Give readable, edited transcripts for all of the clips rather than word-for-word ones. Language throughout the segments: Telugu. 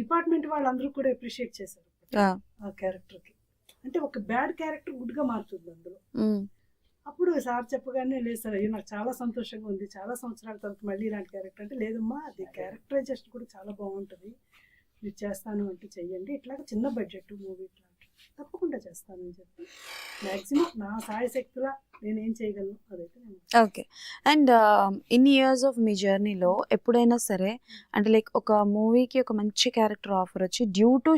డిపార్ట్మెంట్ వాళ్ళందరూ కూడా అప్రిషియేట్ చేశారు ఆ క్యారెక్టర్ కి. అంటే ఒక బ్యాడ్ క్యారెక్టర్ గుడ్ గా మారుతుంది అందులో. అప్పుడు సార్ చెప్పగానే లేదు సార్, అయ్యో నాకు చాలా సంతోషంగా ఉంది, చాలా సంవత్సరాల తర్వాత మళ్ళీ ఇలాంటి క్యారెక్టర్ అంటే, లేదమ్మా అది క్యారెక్టరైజేషన్ కూడా చాలా బాగుంటుంది, మీరు చేస్తాను అంటే చెయ్యండి, ఇట్లాగ చిన్న బడ్జెట్ మూవీ ఇట్లా తప్పకుండా చేస్తానని చెప్పి మ్యాక్సిమం నా సాయశక్తులా నేనేం చేయగలను అదైతే నేను. ఓకే. అండ్ ఇన్ని ఇయర్స్ ఆఫ్ మీ జర్నీలో ఎప్పుడైనా సరే అంటే లైక్ ఒక మూవీకి ఒక మంచి క్యారెక్టర్ ఆఫర్ వచ్చి డ్యూ టు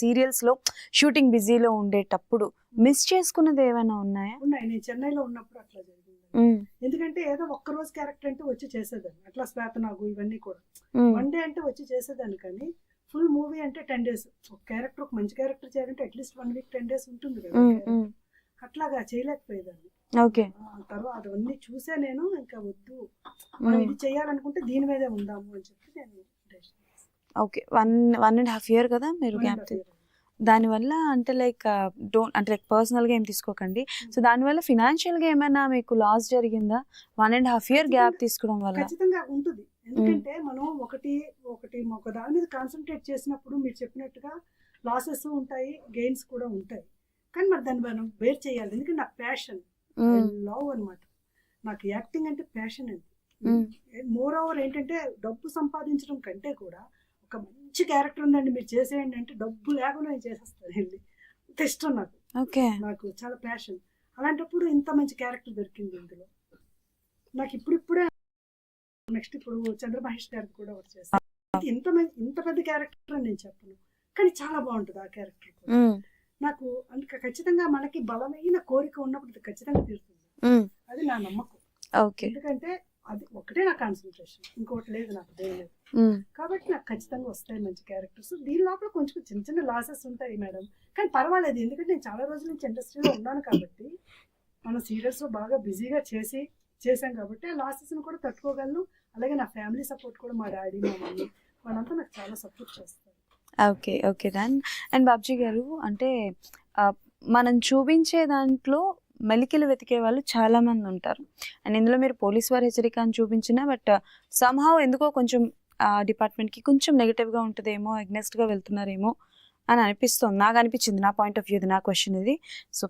సీరియల్స్లో షూటింగ్ బిజీలో ఉండేటప్పుడు మిస్ చేసుకున్నది ఏమైనా ఉన్నాయా? ఉన్నాయి. నేను చెన్నైలో ఉన్నప్పుడు అట్లా జరిగింది. ఎందుకంటే ఏదో ఒక్క రోజు క్యారెక్టర్ అంటే వచ్చి చేసేదాన్ని, అట్లా శ్వేతనాగు ఇవన్నీ కూడా వన్ డే అంటే వచ్చి చేసేదాన్ని. కానీ ఫుల్ మూవీ అంటే 10 days ఒక క్యారెక్టర్, ఒక మంచి క్యారెక్టర్ చేయాలంటే అట్లీస్ట్ 1 week 10 days ఉంటుంది కదా. అట్లాగా చేయలేకపోయేదాన్ని. ఓకే. తర్వాత అవన్నీ చూసే నేను ఇంకా వద్దు, మనం ఇది చేయాలనుకుంటే దీని మీదే ఉందాము అని చెప్పి నేను. ఓకే. 1.5 year కదా మీరు గ్యాప్. దానివల్ల అంటే లైక్ అంటే లైక్ పర్సనల్గా ఏం తీసుకోకండి. సో దానివల్ల ఫినాన్షియల్గా ఏమైనా మీకు లాస్ జరిగిందా 1.5 year గ్యాప్ తీసుకోవడం వల్ల? ఖచ్చితంగా ఉంటుంది. ఎందుకంటే మనం ఒక దాని మీద కాన్సన్ట్రేట్ చేసినప్పుడు మీరు చెప్పినట్టుగా లాసెస్ ఉంటాయి, గెయిన్స్ కూడా ఉంటాయి. కానీ మరి దాన్ని మనం బేర్ చేయాలి. ఎందుకంటే నాకు ప్యాషన్, లవ్ అనమాట. నాకు యాక్టింగ్ అంటే ప్యాషన్ అండి. మోర్ ఓవర్ ఏంటంటే డబ్బు సంపాదించడం కంటే కూడా ఒక మంచి క్యారెక్టర్ ఉందండి మీరు చేసేయండి అంటే డబ్బు లేకుండా నేను చేసేస్తాను వెళ్ళి. అంత ఇష్టం నాకు. నాకు చాలా ప్యాషన్. అలాంటప్పుడు ఇంత మంచి క్యారెక్టర్ దొరికింది ఇందులో నాకు. ఇప్పుడే నెక్స్ట్ ఇప్పుడు చంద్రమహేష్ గారికి కూడా ఒకటి చేస్తాను. ఇంత పెద్ద క్యారెక్టర్ అని నేను చెప్పను, కానీ చాలా బాగుంటుంది ఆ క్యారెక్టర్ కూడా నాకు. అందుకే ఖచ్చితంగా మనకి బలమైన కోరిక ఉన్నప్పుడు అది ఖచ్చితంగా తీరుతుంది. అది నా నమ్మకం. ఎందుకంటే అది ఒకటే నా కాన్సన్ట్రేషన్, ఇంకోటి లేదు నాకు, లేదు. కాబట్టి నాకు ఖచ్చితంగా వస్తాయి మంచి క్యారెక్టర్స్. దీని లోపల కొంచెం చిన్న చిన్న లాసెస్ ఉంటాయి మేడం, కానీ పర్వాలేదు. ఎందుకంటే నేను చాలా రోజుల నుంచి ఇండస్ట్రీలో ఉన్నాను కాబట్టి, మనం సీరియల్స్ లో బాగా బిజీగా చేసాం కాబట్టి ఆ లాసెస్ ని కూడా తట్టుకోగలను. అలాగే నా ఫ్యామిలీ సపోర్ట్ కూడా, మా డాడీ మా మమ్మీ వాళ్ళంతా నాకు చాలా సపోర్ట్ చేస్తారు. Okay done. అండ్ బాబ్జీ గారు అంటే మనం చూపించే దాంట్లో మెలికలు వెతికే వాళ్ళు చాలా మంది ఉంటారు. అండ్ ఇందులో మీరు పోలీస్ వారి హెచ్చరిక అని చూపించినా బట్ సమ్హౌ ఎందుకో కొంచెం డిపార్ట్మెంట్కి కొంచెం నెగిటివ్గా ఉంటుందేమో, అగ్నెస్ట్గా వెళ్తున్నారేమో అని అనిపిస్తుంది. నాకు అనిపించింది, నా పాయింట్ ఆఫ్ వ్యూ, ఇది నా క్వశ్చన్ ఇది. సో